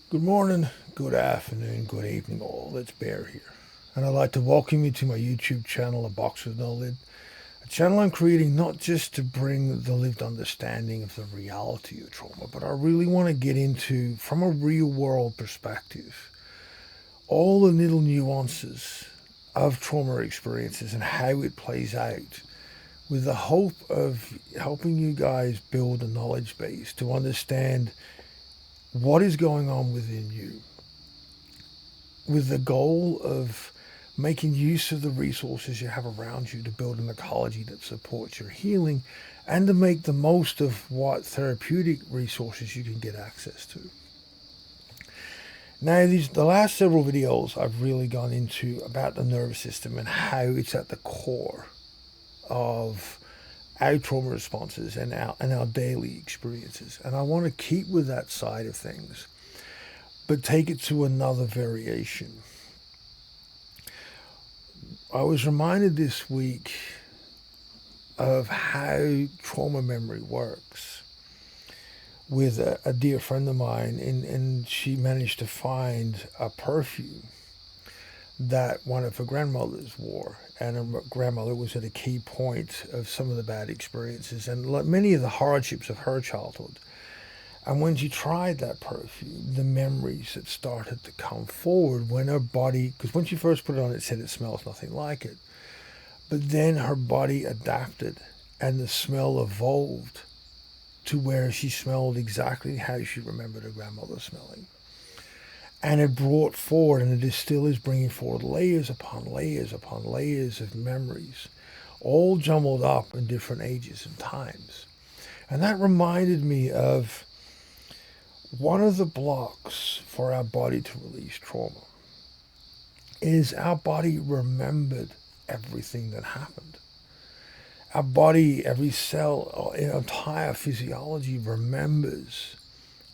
Good morning, good afternoon, good evening, all. It's Bear here. And I'd like to welcome you to my YouTube channel, A Box with No Lid. A channel I'm creating not just to bring the lived understanding of the reality of trauma, but I really want to get into, from a real world perspective, all the little nuances of trauma experiences and how it plays out, with the hope of helping you guys build a knowledge base to understand what is going on within you, with the goal of making use of the resources you have around you to build an ecology that supports your healing and to make the most of what therapeutic resources you can get access to. Now, the last several videos I've really gone into about the nervous system and how it's at the core of our trauma responses and our daily experiences. And I want to keep with that side of things, but take it to another variation. I was reminded this week of how trauma memory works with a dear friend of mine, and she managed to find a perfume that one of her grandmothers wore, and her grandmother was at a key point of some of the bad experiences and many of the hardships of her childhood. And when she tried that perfume, the memories that started to come forward when her body, because when she first put it on, it said it smells nothing like it. But then her body adapted and the smell evolved to where she smelled exactly how she remembered her grandmother smelling. And it brought forward, and it still is bringing forward layers upon layers upon layers of memories, all jumbled up in different ages and times. And that reminded me of one of the blocks for our body to release trauma is our body remembered everything that happened. Our body, every cell, our entire physiology remembers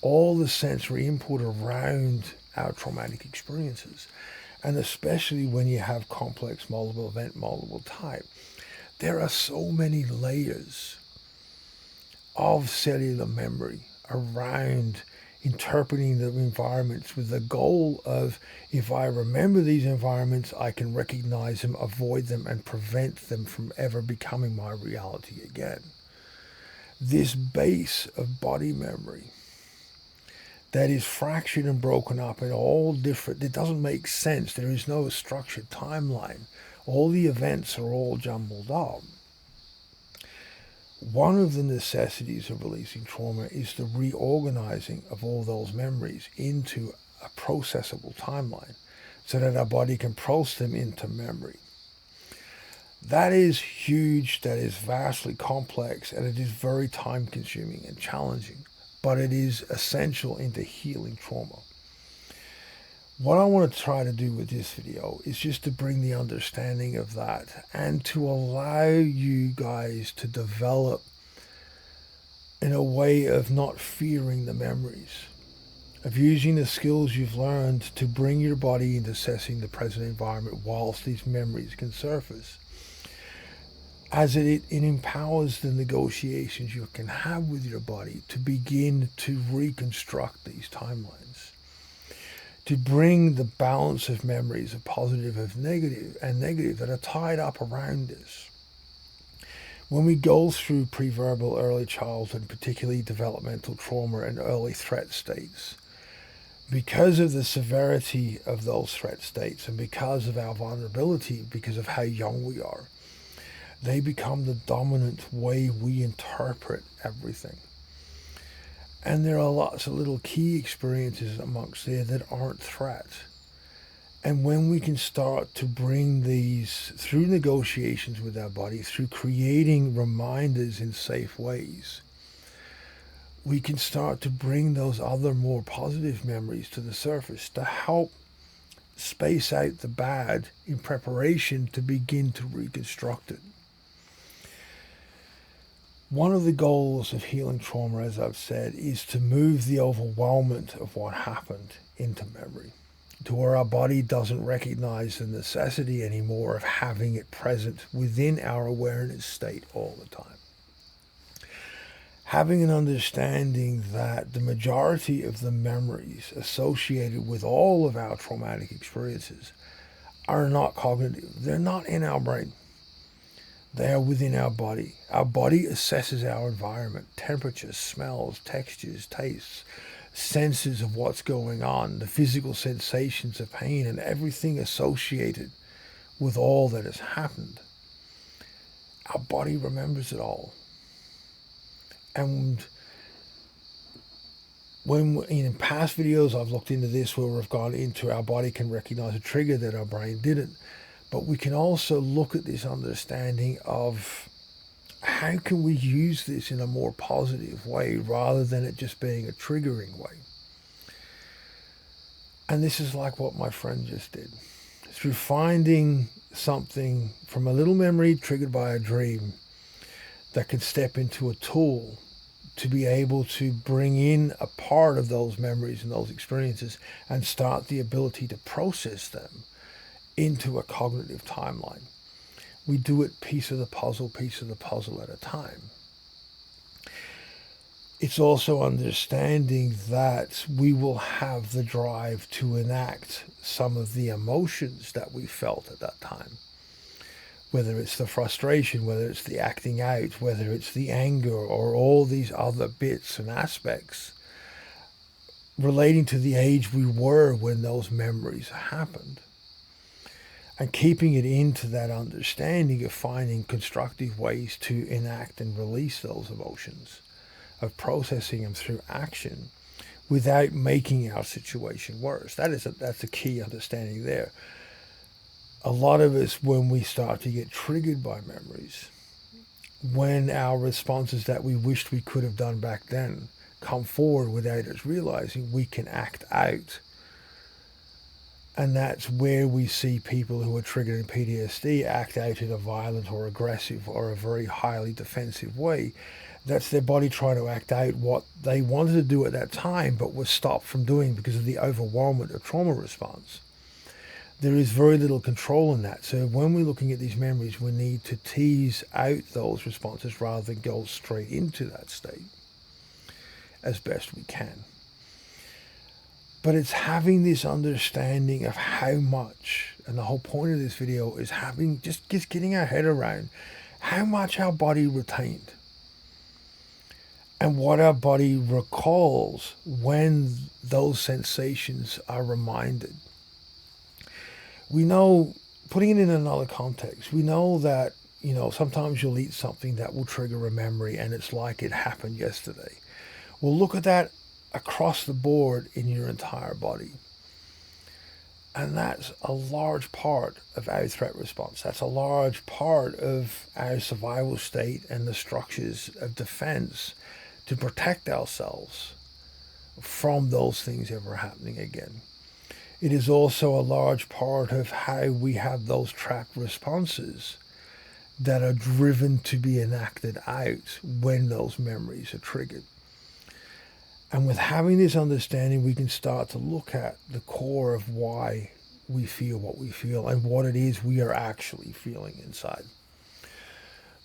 all the sensory input around our traumatic experiences. And especially when you have complex multiple event, multiple type, there are so many layers of cellular memory around interpreting the environments, with the goal of, if I remember these environments, I can recognize them, avoid them, and prevent them from ever becoming my reality again. This base of body memory that is fractured and broken up in all different, it doesn't make sense. There is no structured timeline. All the events are all jumbled up. One of the necessities of releasing trauma is the reorganizing of all those memories into a processable timeline so that our body can process them into memory. That is huge, that is vastly complex, and it is very time consuming and challenging, but it is essential into healing trauma. What I want to try to do with this video is just to bring the understanding of that and to allow you guys to develop in a way of not fearing the memories, of using the skills you've learned to bring your body into assessing the present environment whilst these memories can surface. As it empowers the negotiations you can have with your body to begin to reconstruct these timelines, to bring the balance of memories of positive and negative that are tied up around us. When we go through preverbal early childhood, particularly developmental trauma and early threat states, because of the severity of those threat states and because of our vulnerability, because of how young we are, they become the dominant way we interpret everything. And there are lots of little key experiences amongst there that aren't threats. And when we can start to bring these through negotiations with our body, through creating reminders in safe ways, we can start to bring those other more positive memories to the surface to help space out the bad in preparation to begin to reconstruct it. One of the goals of healing trauma, as I've said, is to move the overwhelmment of what happened into memory, to where our body doesn't recognize the necessity anymore of having it present within our awareness state all the time. having an understanding that the majority of the memories associated with all of our traumatic experiences are not cognitive. They're not in our brain. They are within our body. Our body assesses our environment, temperatures, smells, textures, tastes, senses of what's going on, the physical sensations of pain, and everything associated with all that has happened. Our body remembers it all. And when in past videos I've looked into this where we've gone into our body can recognize a trigger that our brain didn't. But we can also look at this understanding of how can we use this in a more positive way rather than it just being a triggering way. And this is like what my friend just did. Through finding something from a little memory triggered by a dream that could step into a tool to be able to bring in a part of those memories and those experiences and start the ability to process them into a cognitive timeline. We do it piece of the puzzle at a time. It's also understanding that we will have the drive to enact some of the emotions that we felt at that time. Whether it's the frustration, whether it's the acting out, whether it's the anger, or all these other bits and aspects relating to the age we were when those memories happened. And keeping it into that understanding of finding constructive ways to enact and release those emotions, of processing them through action without making our situation worse. That's a key understanding there. A lot of us, when we start to get triggered by memories, when our responses that we wished we could have done back then come forward without us realizing, we can act out. And that's where we see people who are triggered in PTSD act out in a violent or aggressive or a very highly defensive way. That's their body trying to act out what they wanted to do at that time but was stopped from doing because of the overwhelmment of trauma response. There is very little control in that. So when we're looking at these memories, we need to tease out those responses rather than go straight into that state as best we can. But it's having this understanding of how much, and the whole point of this video is having just getting our head around how much our body retained and what our body recalls when those sensations are reminded. We know, putting it in another context, we know that, sometimes you'll eat something that will trigger a memory and it's like it happened yesterday. Well, look at that across the board in your entire body. And that's a large part of our threat response. That's a large part of our survival state and the structures of defense to protect ourselves from those things ever happening again. It is also a large part of how we have those trapped responses that are driven to be enacted out when those memories are triggered. And with having this understanding, we can start to look at the core of why we feel what we feel and what it is we are actually feeling inside.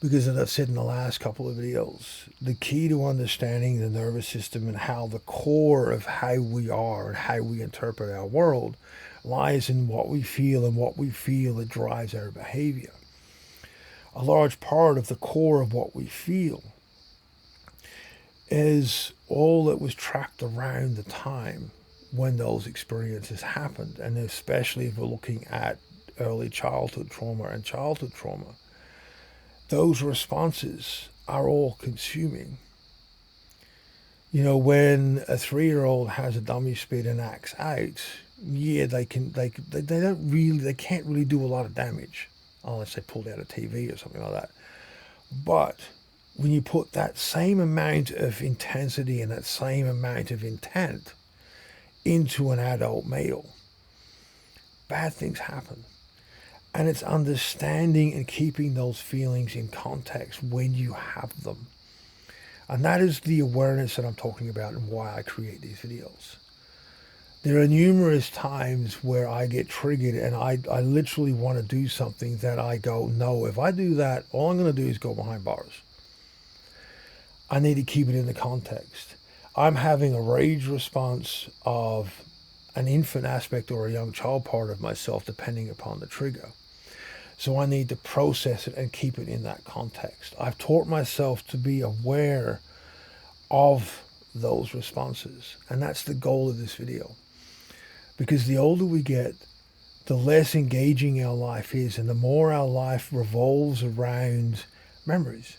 Because as I've said in the last couple of videos, the key to understanding the nervous system and how the core of how we are and how we interpret our world lies in what we feel, and what we feel that drives our behavior. A large part of the core of what we feel is all that was tracked around the time when those experiences happened, and especially if we're looking at early childhood trauma and childhood trauma. Those responses are all consuming. When a 3-year-old has a dummy spit and acts out, they can't really do a lot of damage unless they pull out a TV or something like that. But when you put that same amount of intensity and that same amount of intent into an adult male, bad things happen. And it's understanding and keeping those feelings in context when you have them. And that is the awareness that I'm talking about and why I create these videos. There are numerous times where I get triggered and I literally want to do something that I go, no, if I do that, all I'm going to do is go behind bars. I need to keep it in the context. I'm having a rage response of an infant aspect or a young child part of myself, depending upon the trigger. So I need to process it and keep it in that context. I've taught myself to be aware of those responses. And that's the goal of this video. Because the older we get, the less engaging our life is, and the more our life revolves around memories.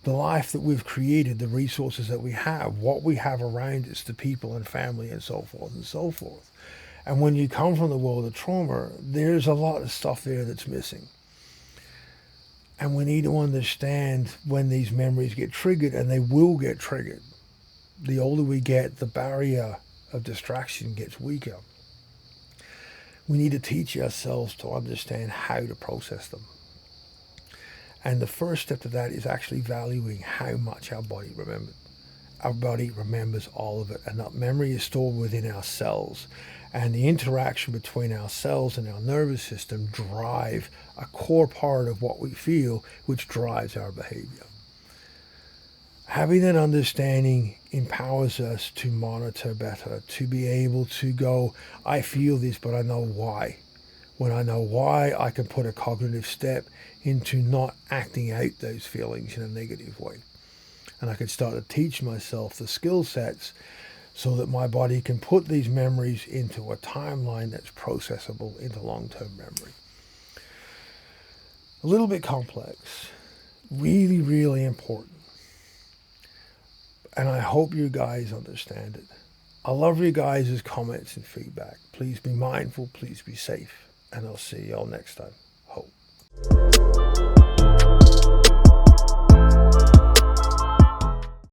The life that we've created, the resources that we have, what we have around us, the people and family and so forth and so forth. And when you come from the world of trauma, there's a lot of stuff there that's missing. And we need to understand when these memories get triggered, and they will get triggered. The older we get, the barrier of distraction gets weaker. We need to teach ourselves to understand how to process them. And the first step to that is actually valuing how much our body remembers. Our body remembers all of it, and that memory is stored within our cells. And the interaction between our cells and our nervous system drive a core part of what we feel, which drives our behavior. Having that understanding empowers us to monitor better, to be able to go, I feel this, but I know why. When I know why, I can put a cognitive step into not acting out those feelings in a negative way. And I can start to teach myself the skill sets so that my body can put these memories into a timeline that's processable into long-term memory. A little bit complex, really, really important. And I hope you guys understand it. I love you guys' comments and feedback. Please be mindful, please be safe, and I'll see y'all next time. Hope.